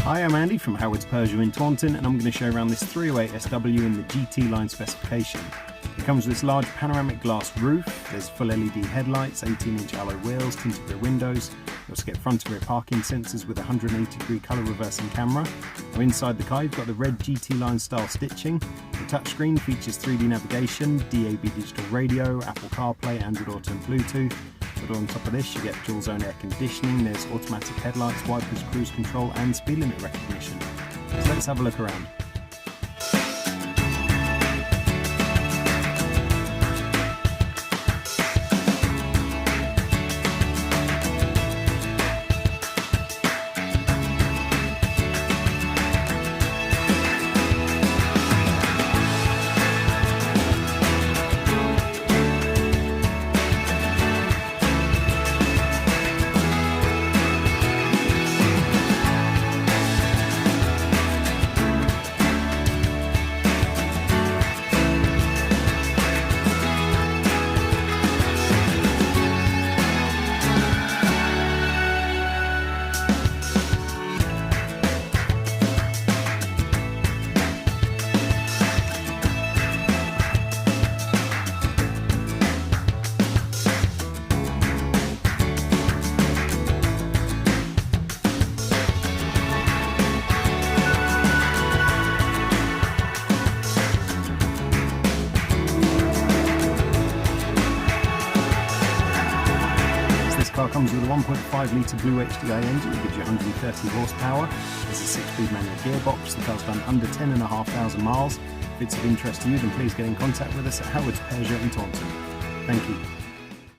Hi, I'm Andy from Howard's Peugeot in Taunton, and I'm going to show you around this 308 SW in the GT line specification. It comes with this large panoramic glass roof, there's full LED headlights, 18-inch alloy wheels, tinted rear windows. You also get front and rear parking sensors with a 180-degree colour reversing camera. Now inside the car you've got the red GT line style stitching. The touchscreen features 3D navigation, DAB digital radio, Apple CarPlay, Android Auto and Bluetooth. But on top of this you get dual zone air conditioning, there's automatic headlights, wipers, cruise control and speed limit recognition. So let's have a look around. This car comes with a 1.5 litre Blue HDI engine that gives you 130 horsepower. There's a 6-speed manual gearbox. The car's done under 10,500 miles. If it's of interest to you, then please get in contact with us at Howard's Peugeot in Taunton. Thank you.